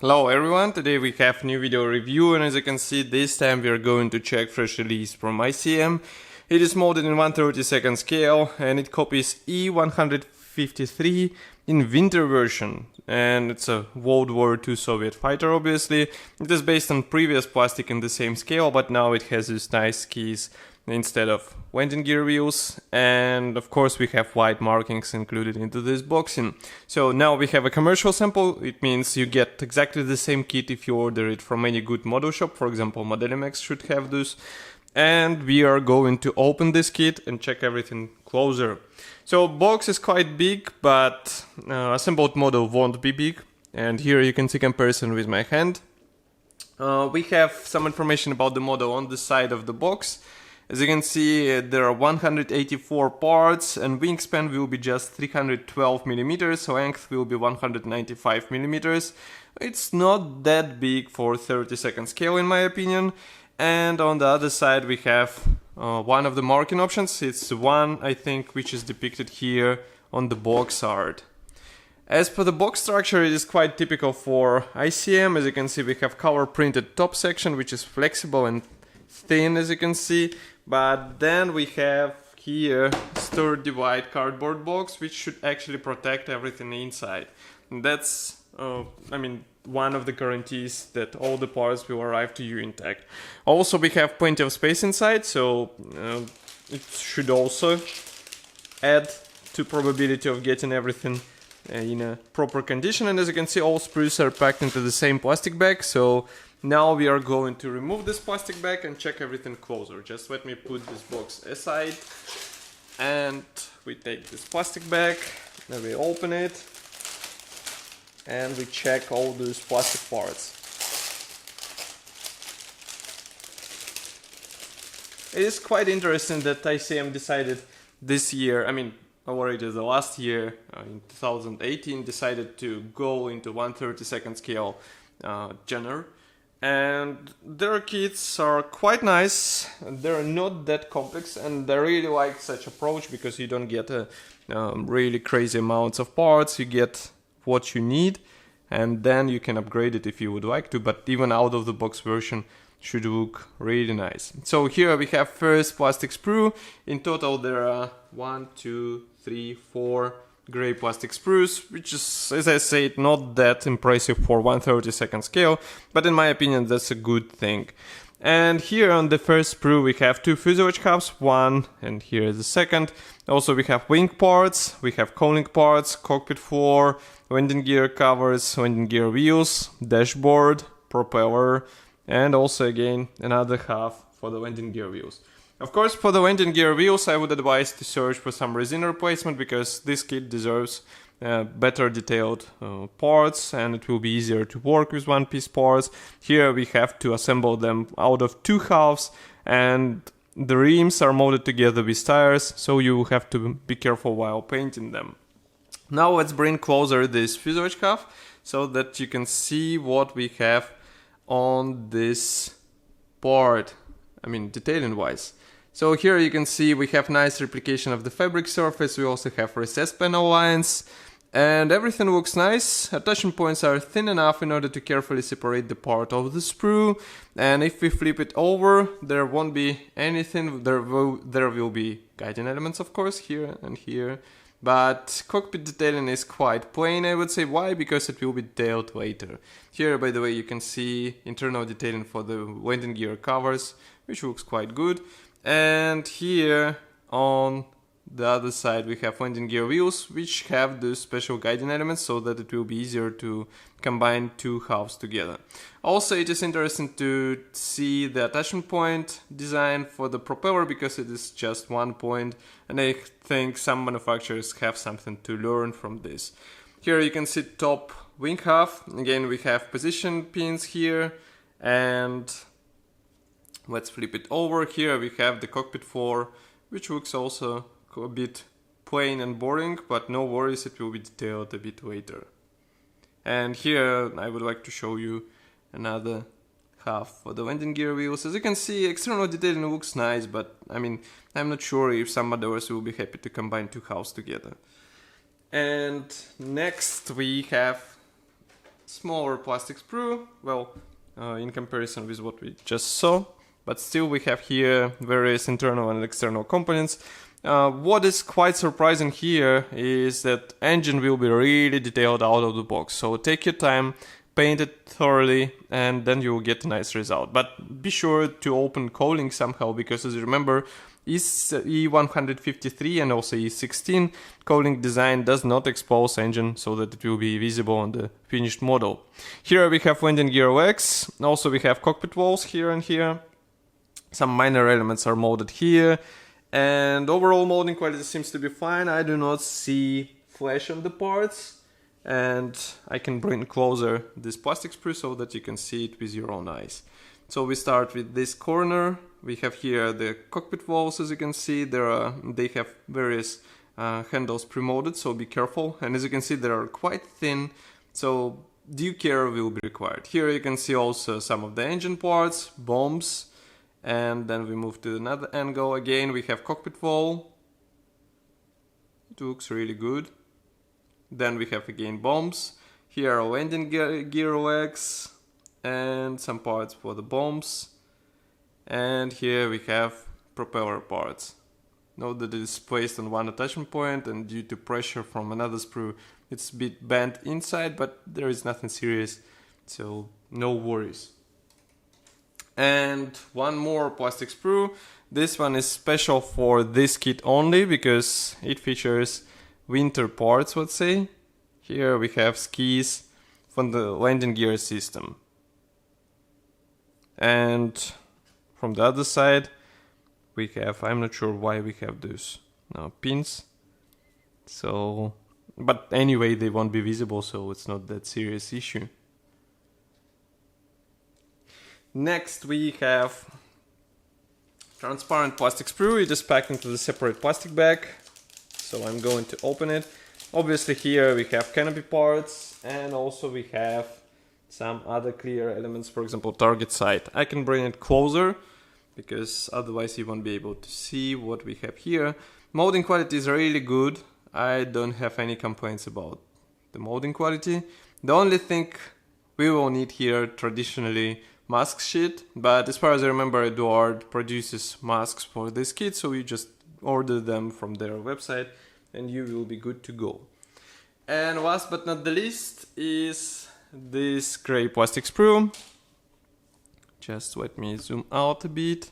Hello everyone, today we have new video review, and as you can see this time we are going to check fresh release from ICM. It is molded in 1/32 scale and it copies I-153 in winter version, and it's a World War II Soviet fighter obviously. It is based on previous plastic in the same scale, but now it has these nice keys instead of landing gear wheels, and of course we have white markings included into this boxing. So now we have a commercial sample. It means you get exactly the same kit if you order it from any good model shop. For example, Modelimex should have this. And we are going to open this kit and check everything closer. So box is quite big, but assembled model won't be big. And here you can see comparison with my hand. We have some information about the model on the side of the box. As you can see, there are 184 parts and wingspan will be just 312 millimeters, length will be 195 millimeters. It's not that big for 32nd scale in my opinion. And on the other side we have one of the marking options. It's one, I think, which is depicted here on the box art. As for the box structure, it is quite typical for ICM. As you can see, we have color printed top section, which is flexible and thin, as you can see. But then we have here sturdy white cardboard box, which should actually protect everything inside. And that's, one of the guarantees that all the parts will arrive to you intact. Also, we have plenty of space inside, so it should also add to probability of getting everything in a proper condition. And as you can see, all sprues are packed into the same plastic bag. So now we are going to remove this plastic bag and check everything closer. Just let me put this box aside, and we take this plastic bag, then we open it, and we check all those plastic parts. It is quite interesting that ICM decided this year, already the last year, in 2018, decided to go into 1/32 scale genre. And their kits are quite nice, they're not that complex, and I really like such approach because you don't get really crazy amounts of parts. You get what you need, and then you can upgrade it if you would like to, but even out of the box version should look really nice. So here we have first plastic sprue. In total there are 1, 2, 3, 4 gray plastic sprues, which is, as I said, not that impressive for 1/32 scale, but in my opinion that's a good thing. And here on the first sprue we have two fuselage halves, one and here is the second. Also we have wing parts, we have cowling parts, cockpit floor, landing gear covers, landing gear wheels, dashboard, propeller, and also again another half for the landing gear wheels. Of course, for the landing gear wheels I would advise to search for some resin replacement, because this kit deserves better detailed parts, and it will be easier to work with one-piece parts. Here we have to assemble them out of two halves, and the rims are molded together with tires, so you have to be careful while painting them. Now let's bring closer this fuselage half so that you can see what we have on this part, detailing wise. So here you can see we have nice replication of the fabric surface. We also have recessed panel lines, and everything looks nice. Attachment points are thin enough in order to carefully separate the part of the sprue. And if we flip it over, there won't be anything. There will be guiding elements, of course, here and here. But cockpit detailing is quite plain, I would say. Why? Because it will be detailed later. Here, by the way, you can see internal detailing for the landing gear covers, which looks quite good. And here on the other side we have landing gear wheels, which have the special guiding elements so that it will be easier to combine two halves together. Also, it is interesting to see the attachment point design for the propeller, because it is just one point, and I think some manufacturers have something to learn from this. Here you can see top wing half. Again, we have position pins here, and let's flip it over. Here we have the cockpit floor, which looks also a bit plain and boring, but no worries, it will be detailed a bit later. And here I would like to show you another half for the landing gear wheels. As you can see, external detailing looks nice, but I'm not sure if some modelers will be happy to combine two halves together. And next we have smaller plastic sprue, well, in comparison with what we just saw, but still we have here various internal and external components. What is quite surprising here is that engine will be really detailed out of the box, so take your time, paint it thoroughly, and then you will get a nice result. But be sure to open cooling somehow, because as you remember, I-153 and also I-16 cooling design does not expose engine so that it will be visible on the finished model. Here we have landing gear wax, also we have cockpit walls here and here. Some minor elements are molded here, and overall molding quality seems to be fine. I do not see flash on the parts, and I can bring closer this plastic sprue so that you can see it with your own eyes. So we start with this corner. We have here the cockpit walls, as you can see. They have various handles pre-molded, so be careful. And as you can see, they are quite thin, so due care will be required. Here you can see also some of the engine parts, bombs, and then we move to another angle. Again, we have cockpit wall. It looks really good. Then we have again bombs. Here are landing gear legs and some parts for the bombs. And here we have propeller parts. Note that it is placed on one attachment point, and due to pressure from another sprue it's a bit bent inside, but there is nothing serious, so no worries. And one more plastic sprue. This one is special for this kit only because it features winter parts, let's say. Here we have skis from the landing gear system. And from the other side we have, I'm not sure why we have those pins. So, but anyway, they won't be visible, so it's not that serious issue. Next we have transparent plastic sprue. It is packed into the separate plastic bag, so I'm going to open it. Obviously here we have canopy parts, and also we have some other clear elements, for example target sight. I can bring it closer because otherwise you won't be able to see what we have here. Molding quality is really good. I don't have any complaints about the molding quality. The only thing we will need here traditionally mask sheet, but as far as I remember, Eduard produces masks for this kit, so you just order them from their website and you will be good to go. And last but not the least is this gray plastic sprue. Just let me zoom out a bit.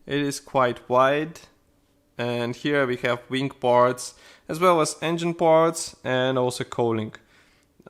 It is quite wide, and here we have wing parts as well as engine parts and also cooling.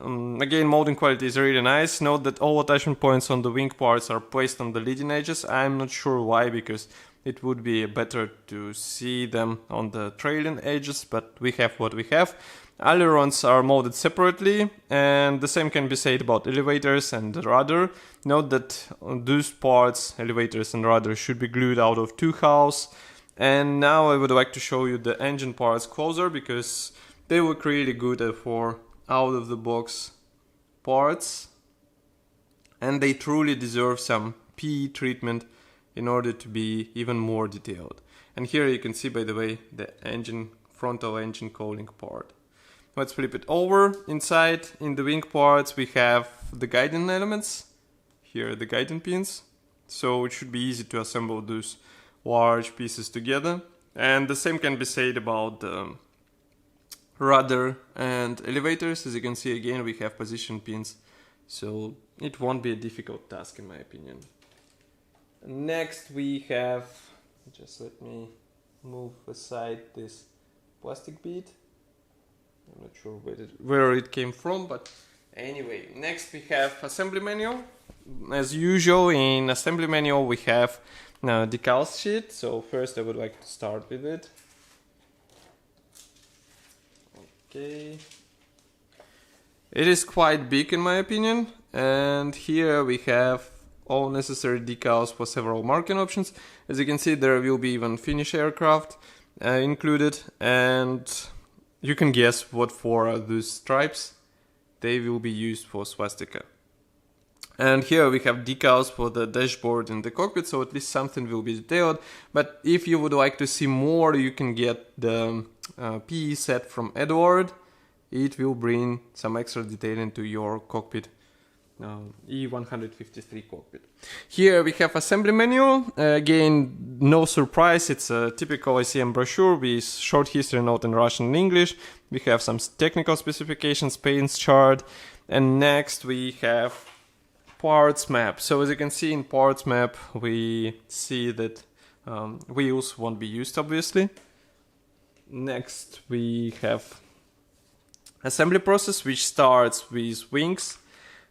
Again, molding quality is really nice. Note that all attachment points on the wing parts are placed on the leading edges. I'm not sure why, because it would be better to see them on the trailing edges, but we have what we have. Ailerons are molded separately, and the same can be said about elevators and rudder. Note that those parts, elevators and rudder, should be glued out of two holes. And now I would like to show you the engine parts closer, because they look really good for out of the box parts, and they truly deserve some PE treatment in order to be even more detailed. And here you can see, by the way, the engine, frontal engine cooling part. Let's flip it over. Inside, in the wing parts, we have the guiding elements. Here are the guiding pins, so it should be easy to assemble those large pieces together. And the same can be said about the rudder and elevators. As you can see, again, we have position pins, so it won't be a difficult task in my opinion. Next we have, just let me move aside this plastic bead. I'm not sure where it came from, but anyway, next we have assembly manual. As usual, in assembly manual we have decals sheet, so first I would like to start with it. Okay. It is quite big in my opinion, and here we have all necessary decals for several marking options. As you can see, there will be even Finnish aircraft included, and you can guess what for those stripes. They will be used for swastika. And here we have decals for the dashboard and the cockpit, so at least something will be detailed. But if you would like to see more, you can get the PE set from Eduard. It will bring some extra detail into your cockpit I-153 cockpit. Here we have assembly manual. Again, no surprise, it's a typical ICM brochure with short history note in Russian and English. We have some technical specifications, paints chart, and next we have parts map. So as you can see in parts map, we see that wheels won't be used, obviously. Next we have assembly process, which starts with wings.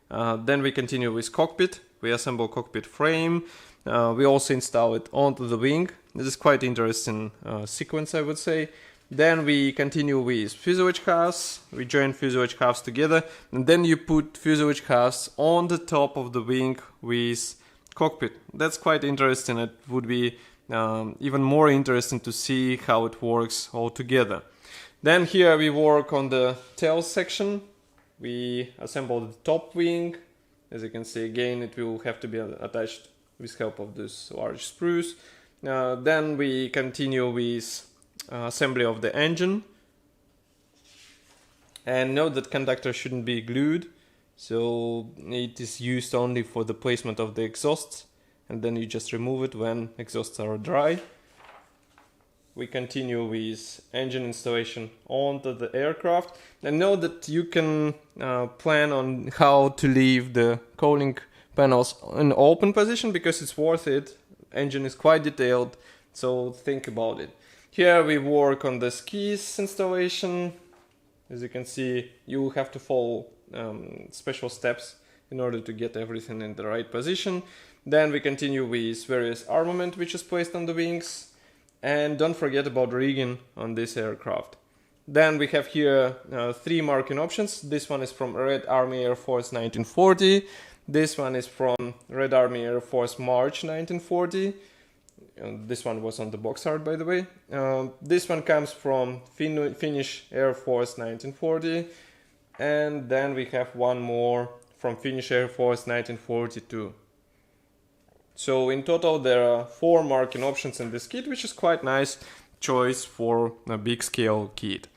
Then we continue with cockpit. We assemble cockpit frame. We also install it onto the wing. This is quite interesting sequence, I would say. Then we continue with fuselage halves. We join fuselage halves together, and then you put fuselage halves on the top of the wing with cockpit. That's quite interesting. It would be even more interesting to see how it works all together. Then here we work on the tail section. We assemble the top wing. As you can see, again, it will have to be attached with help of this large spruce. Then we continue with assembly of the engine. And note that conductor shouldn't be glued, so it is used only for the placement of the exhausts, and then you just remove it when exhausts are dry. We continue with engine installation onto the aircraft, and know that you can plan on how to leave the cooling panels in open position because it's worth it. Engine is quite detailed, so think about it. Here we work on the skis installation. As you can see, you have to follow special steps in order to get everything in the right position. Then we continue with various armament which is placed on the wings. And don't forget about rigging on this aircraft. Then we have here 3 marking options. This one is from Red Army Air Force 1940. This one is from Red Army Air Force March 1940. This one was on the box art, by the way. This one comes from Finnish Air Force 1940. And then we have one more from Finnish Air Force 1942. So in total there are 4 marking options in this kit, which is quite nice choice for a big scale kit.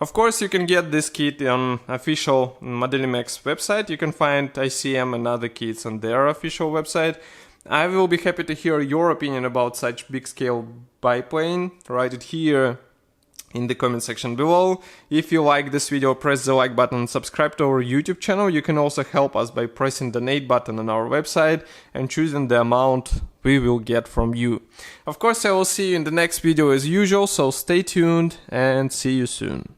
Of course, you can get this kit on official Modelimex website. You can find ICM and other kits on their official website. I will be happy to hear your opinion about such big scale biplane. Write it here in the comment section below. If you like this video, press the like button and subscribe to our YouTube channel. You can also help us by pressing the donate button on our website and choosing the amount we will get from you. Of course, I will see you in the next video as usual, so stay tuned and see you soon.